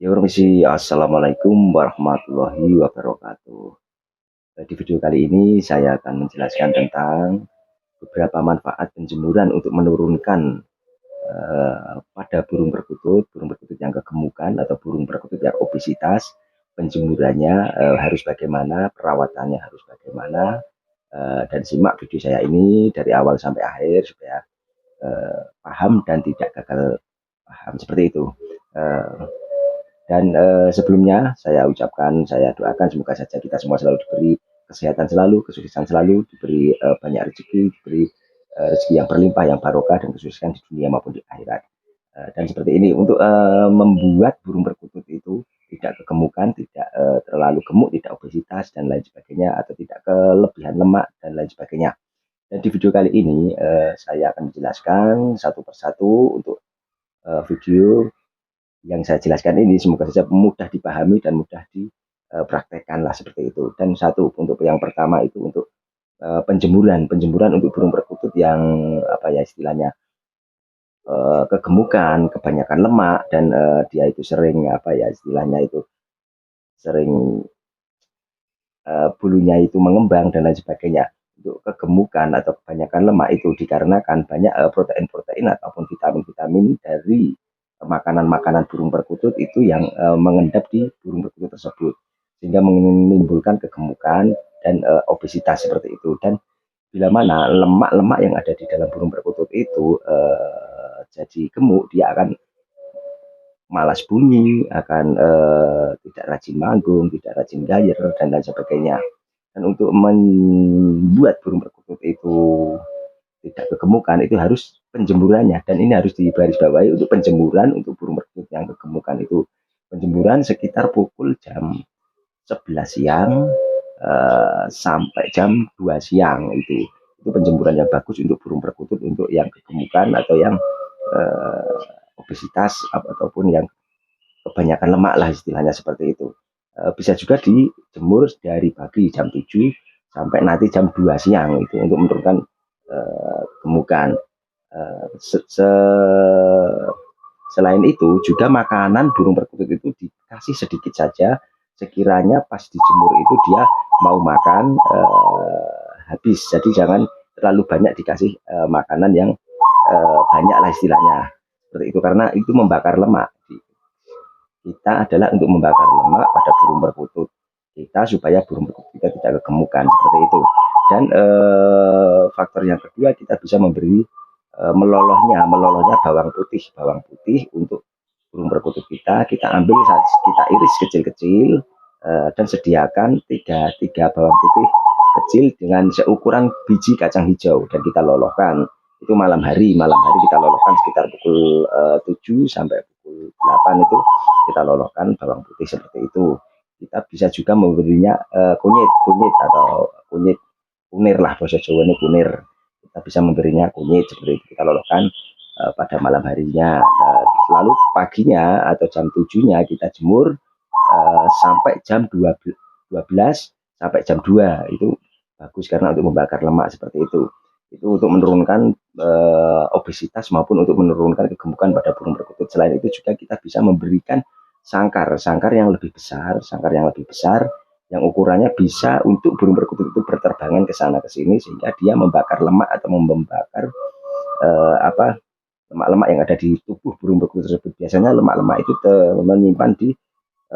Ya, permisi. Assalamualaikum warahmatullahi wabarakatuh. Di video kali ini saya akan menjelaskan tentang beberapa manfaat penjemuran untuk menurunkan pada burung perkutut yang kegemukan atau burung perkutut yang obesitas. Penjemurannya harus bagaimana, perawatannya harus bagaimana, dan simak video saya ini dari awal sampai akhir supaya paham dan tidak gagal paham seperti itu. Dan sebelumnya saya ucapkan, saya doakan semoga saja kita semua selalu diberi kesehatan selalu, kesuksesan selalu, diberi banyak rezeki, diberi rezeki yang berlimpah, yang barokah, dan kesuksesan di dunia maupun di akhirat. Dan seperti ini untuk membuat burung perkutut itu tidak kegemukan, tidak terlalu gemuk, tidak obesitas dan lain sebagainya, atau tidak kelebihan lemak dan lain sebagainya. Dan di video kali ini saya akan menjelaskan satu persatu untuk video yang saya jelaskan ini semoga saja mudah dipahami dan mudah dipraktekkan lah seperti itu. Dan satu untuk yang pertama itu untuk penjemuran untuk burung perkutut yang apa ya istilahnya kegemukan, kebanyakan lemak dan dia itu sering apa ya istilahnya itu sering bulunya itu mengembang dan lain sebagainya. Untuk kegemukan atau kebanyakan lemak itu dikarenakan banyak protein-protein ataupun vitamin-vitamin dari makanan-makanan burung perkutut itu yang mengendap di burung perkutut tersebut sehingga menimbulkan kegemukan dan obesitas seperti itu. Dan bila mana lemak-lemak yang ada di dalam burung perkutut itu jadi gemuk, dia akan malas bunyi, akan tidak rajin manggung, tidak rajin gayer dan lain sebagainya. Dan untuk membuat burung perkutut itu tidak kegemukan itu harus penjemurannya, dan ini harus digarisbawahi untuk penjemuran untuk burung perkutut yang kegemukan itu penjemuran sekitar pukul jam 11 siang sampai jam 2 siang itu penjemuran yang bagus untuk burung perkutut untuk yang kegemukan atau yang obesitas ataupun yang kebanyakan lemak lah istilahnya seperti itu. Bisa juga dijemur dari pagi jam 7 sampai nanti jam 2 siang itu untuk menurunkan kegemukan. Selain itu juga makanan burung perkutut itu dikasih sedikit saja, sekiranya pas dijemur itu dia mau makan habis, jadi jangan terlalu banyak dikasih makanan yang banyak lah istilahnya seperti itu, karena itu membakar lemak. Kita adalah untuk membakar lemak pada burung perkutut kita supaya burung perkutut kita tidak kegemukan seperti itu. Dan faktor yang kedua, kita bisa memberi melolohnya bawang putih untuk burung perkutut kita ambil, kita iris kecil-kecil dan sediakan tiga bawang putih kecil dengan seukuran biji kacang hijau dan kita lolohkan itu malam hari kita lolohkan sekitar pukul 7 sampai pukul 8 itu kita lolohkan bawang putih seperti itu. Kita bisa juga memberinya kunyit atau kunir lah, bahasa Jawa ini kunir. Kita bisa memberinya kunyit seperti itu, kita lolohkan pada malam harinya. Lalu paginya atau jam 7-nya kita jemur sampai jam 12 sampai jam 2 itu bagus karena untuk membakar lemak seperti itu untuk menurunkan obesitas maupun untuk menurunkan kegemukan pada burung perkutut. Selain itu juga kita bisa memberikan sangkar yang lebih besar, yang ukurannya bisa untuk burung perkutut itu berterbangan ke sana ke sini sehingga dia membakar lemak atau membakar lemak-lemak yang ada di tubuh burung perkutut tersebut. Biasanya lemak-lemak itu menyimpan di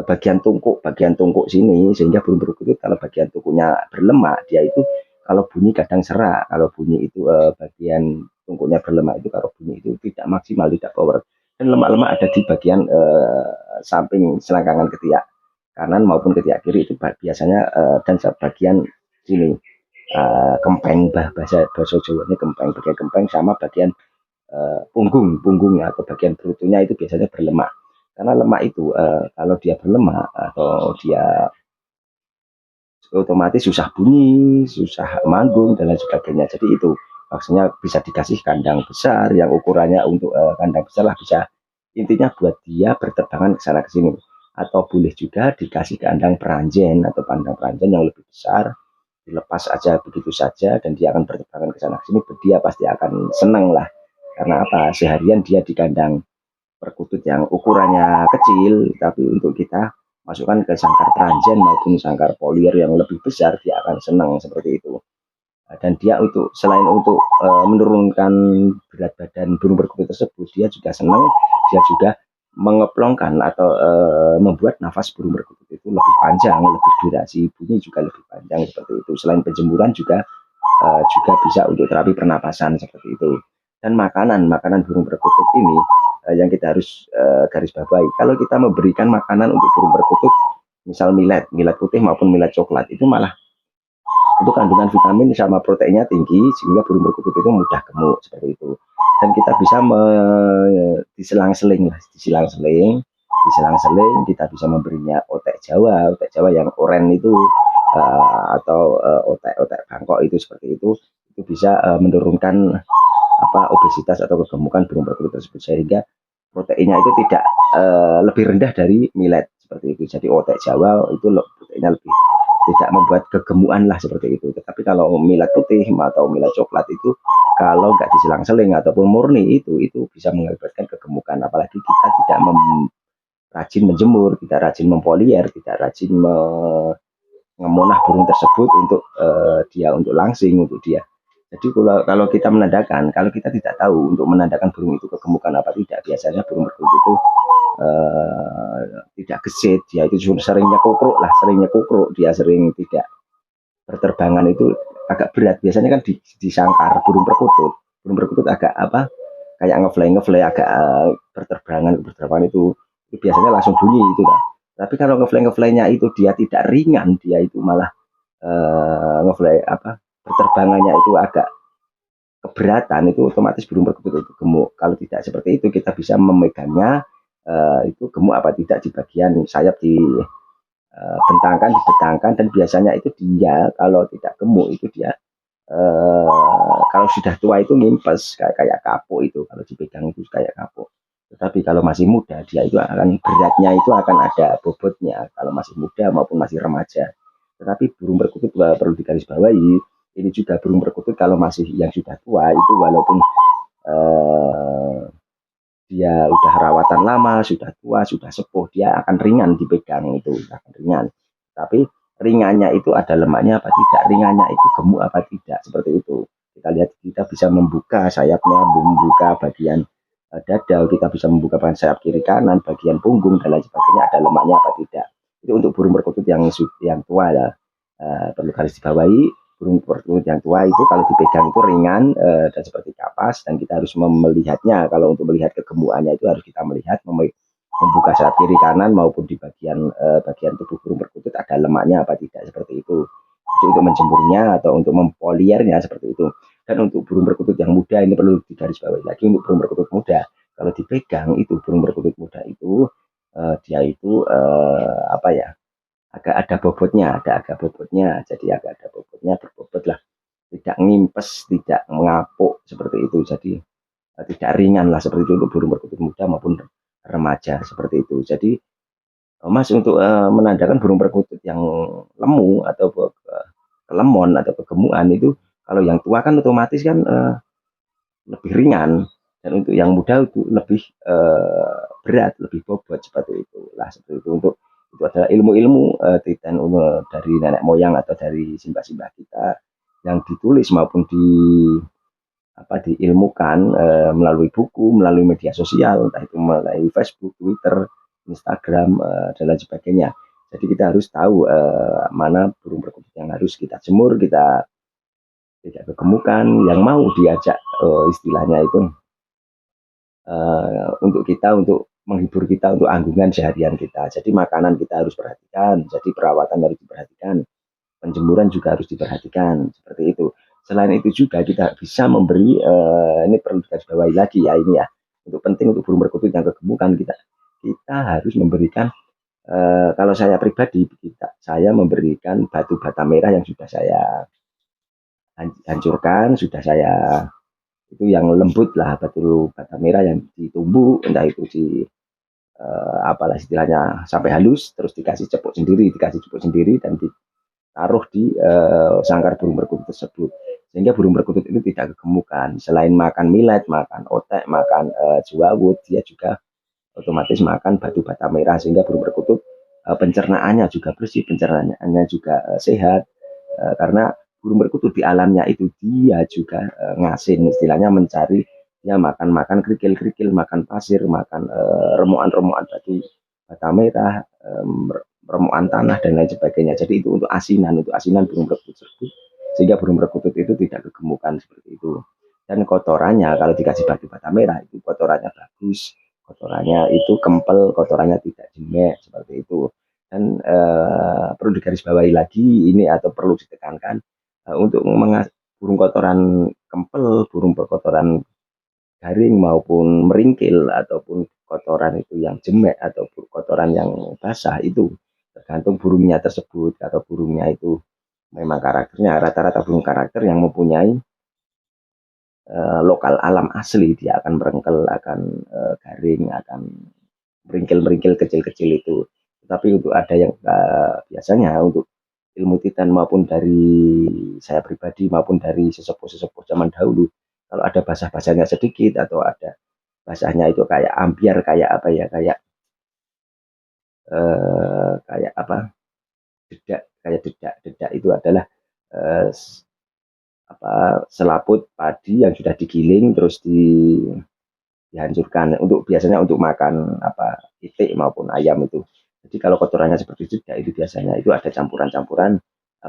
bagian tungkuk sini, sehingga burung perkutut kalau bagian tungkuknya berlemak, dia itu kalau bunyi kadang serak, kalau bunyi itu bagian tungkuknya berlemak itu kalau bunyi itu tidak maksimal, tidak power. Dan lemak-lemak ada di bagian samping selangkangan ketiak kanan maupun ketiak kiri itu biasanya dan bagian sini kempeng, bahasa Jawa ini kempeng, bagian kempeng sama bagian punggungnya atau bagian perutnya itu biasanya berlemak. Karena lemak itu kalau dia berlemak atau dia otomatis susah bunyi, susah manggung dan lain sebagainya. Jadi itu maksudnya bisa dikasih kandang besar yang ukurannya untuk kandang besar lah, bisa intinya buat dia berterbangan ke sana ke sini. Atau boleh juga dikasih kandang peranjen atau kandang peranjen yang lebih besar, dilepas aja begitu saja dan dia akan berterbangan ke sana ke sini. Dia pasti akan senang lah, karena apa, seharian dia di kandang perkutut yang ukurannya kecil, tapi untuk kita masukkan ke sangkar peranjen maupun sangkar polier yang lebih besar, dia akan senang seperti itu. Dan dia untuk selain untuk menurunkan berat badan burung perkutut tersebut, dia juga senang, dia juga mengeplongkan atau membuat nafas burung perkutut itu lebih panjang, lebih durasi bunyi juga lebih panjang seperti itu. Selain penjemuran juga bisa untuk terapi pernapasan seperti itu. Dan makanan burung perkutut ini yang kita harus garis bawahi. Kalau kita memberikan makanan untuk burung perkutut, misal millet putih maupun millet coklat, itu malah itu kandungan vitamin sama proteinnya tinggi sehingga burung perkutut itu mudah gemuk seperti itu. Dan kita bisa diselang-seling kita bisa memberinya otek Jawa yang oren itu atau otek Bangkok itu seperti itu bisa menurunkan obesitas atau kegemukan burung perkutut tersebut, sehingga proteinnya itu tidak lebih rendah dari millet seperti itu. Jadi otek Jawa itu proteinnya lebih tidak membuat kegemukan lah seperti itu. Tetapi kalau millet putih atau millet coklat itu kalau nggak diselang-seling ataupun murni itu bisa mengakibatkan kegemukan. Apalagi kita tidak rajin menjemur, tidak rajin mempolier, tidak rajin mengemonah burung tersebut untuk dia untuk langsing untuk dia. Jadi kalau kita menandakan, kalau kita tidak tahu untuk menandakan burung itu kegemukan apa tidak, biasanya burung perkutut itu tidak gesit, dia itu seringnya kukruk, dia sering tidak berterbangan itu agak berat. Biasanya kan di sangkar burung perkutut agak kayak ngefly agak berterbangan itu biasanya langsung bunyi itu lah. Tapi kalau ngefly-nya itu dia tidak ringan, dia itu malah ngefly berterbangannya itu agak keberatan, itu otomatis burung perkutut itu gemuk. Kalau tidak seperti itu, kita bisa memegangnya itu gemuk apa tidak di bagian sayap, dibentangkan, dan biasanya itu dia kalau tidak gemuk itu dia kalau sudah tua itu ngimpes kayak kapuk itu, kalau dipegang itu kayak kapuk. Tetapi kalau masih muda, dia itu akan beratnya itu akan ada bobotnya kalau masih muda maupun masih remaja. Tetapi burung perkutut perlu digarisbawahi, ini juga burung perkutut kalau masih yang sudah tua itu walaupun dia udah rawatan lama, sudah tua, sudah sepuh, dia akan ringan dipegang, itu akan ringan. Tapi ringannya itu ada lemaknya apa tidak, ringannya itu gemuk apa tidak, seperti itu. Kita lihat, kita bisa membuka sayapnya, membuka bagian dada, kita bisa membuka bagian sayap kiri kanan, bagian punggung dan lain sebagainya, ada lemaknya apa tidak. Itu untuk burung perkutut yang tua ya. Perlu garis dibawahi, burung perkutut yang tua itu kalau dipegang itu ringan dan seperti kapas, dan kita harus melihatnya. Kalau untuk melihat kegemukannya itu harus kita melihat membuka sayap kiri kanan maupun di bagian tubuh burung perkutut ada lemaknya apa tidak, seperti itu. Jadi untuk menjemurnya atau untuk mempoliernya seperti itu. Dan untuk burung perkutut yang muda ini perlu digarisbawahi lagi, untuk burung perkutut muda kalau dipegang itu burung perkutut muda itu dia itu agak ada bobotnya, jadi agak ada bobotnya, berbobot lah, tidak ngimpes, tidak mengapuk seperti itu. Jadi tidak ringan lah seperti itu untuk burung perkutut muda maupun remaja seperti itu. Jadi Mas, untuk menandakan burung perkutut yang lemu atau kelemon atau kegemukan itu, kalau yang tua kan otomatis kan lebih ringan, dan untuk yang muda itu lebih berat, lebih bobot seperti itu lah. Seperti itu. Untuk itu adalah ilmu-ilmu titian dari nenek moyang atau dari simbah-simbah kita yang ditulis maupun diilmukan melalui buku, melalui media sosial, entah itu melalui Facebook, Twitter, Instagram dan lain sebagainya. Jadi kita harus tahu mana burung perkutut yang harus kita jemur, kita tidak kegemukan, yang mau diajak istilahnya itu untuk menghibur kita, untuk anggungan seharian kita. Jadi makanan kita harus perhatikan, jadi perawatan harus diperhatikan, penjemuran juga harus diperhatikan, seperti itu. Selain itu juga kita bisa memberi, ini perlu digarisbawahi lagi ya, ini ya, untuk penting untuk burung perkutut yang kegemukan, kita harus memberikan, kalau saya pribadi, saya memberikan batu bata merah yang sudah saya hancurkan, sudah saya itu yang lembut lah, batu bata merah yang ditumbuk, entah itu apalah istilahnya sampai halus, terus dikasih cepuk sendiri dan ditaruh di sangkar burung perkutut tersebut, sehingga burung perkutut itu tidak kegemukan. Selain makan millet, makan otek, makan jewawut, dia juga otomatis makan batu bata merah, sehingga burung perkutut pencernaannya juga bersih, pencernaannya juga sehat, karena burung perkutut di alamnya itu dia juga ngasin, istilahnya mencari, dia makan kerikil-kerikil, makan pasir, makan remuan-remuan batu bata merah, remuan tanah dan lain sebagainya. Jadi itu untuk asinan burung perkutut tersebut, sehingga burung perkutut itu tidak kegemukan seperti itu. Dan kotorannya kalau dikasih batu bata merah itu kotorannya bagus, kotorannya itu kempel, kotorannya tidak jelek seperti itu. Dan perlu digarisbawahi lagi ini, atau perlu ditekankan, untuk burung kotoran kempel, burung kotoran garing maupun meringkil, ataupun kotoran itu yang jemek ataupun kotoran yang basah, itu tergantung burungnya tersebut, atau burungnya itu memang karakternya, rata-rata burung karakter yang mempunyai lokal alam asli, dia akan merengkel, akan garing, akan meringkil-meringkil kecil-kecil itu. Tetapi untuk ada yang biasanya untuk ilmu titan maupun dari saya pribadi maupun dari sesepuh-sesepuh zaman dahulu, kalau ada basah-basahnya sedikit atau ada basahnya itu kayak ambiar, kayak apa ya, kayak apa, dedak, kayak dedak itu adalah eh, selaput padi yang sudah digiling terus dihancurkan, untuk biasanya untuk makan itik maupun ayam itu. Jadi kalau kotorannya seperti itu, ya itu biasanya itu ada campuran-campuran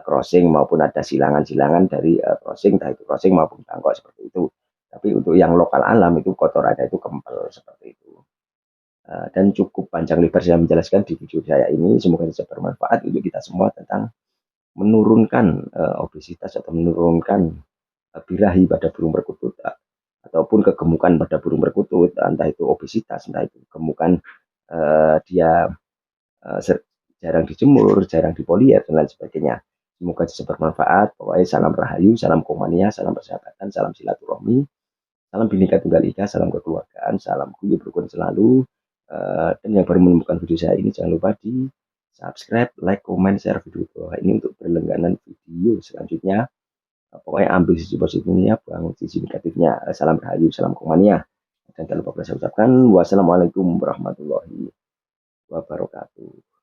crossing, maupun ada silangan-silangan dari crossing, entah itu crossing maupun bangkok seperti itu. Tapi untuk yang lokal alam itu kotorannya itu kempel seperti itu. Dan cukup panjang lebar saya menjelaskan di video saya ini, semoga bisa bermanfaat untuk kita semua tentang menurunkan obesitas atau menurunkan birahi pada burung perkutut, ataupun kegemukan pada burung perkutut, entah itu obesitas, entah itu kegemukan, dia jarang dijemur, jarang dipolier dan lain sebagainya. Semoga bisa bermanfaat. Pokoknya salam rahayu, salam komania, salam persahabatan, salam silaturahmi, salam Bhinneka Tunggal Ika, salam kekeluargaan, salam guyub rukun selalu. Dan yang baru menemukan video saya ini, jangan lupa di subscribe, like, comment, share video bawah ini untuk berlangganan video selanjutnya. Pokoknya ambil sisi positifnya, buang sisi negatifnya. Salam rahayu, salam komania. Dan jangan lupa saya ucapkan wassalamualaikum warahmatullahi wabarakatuh.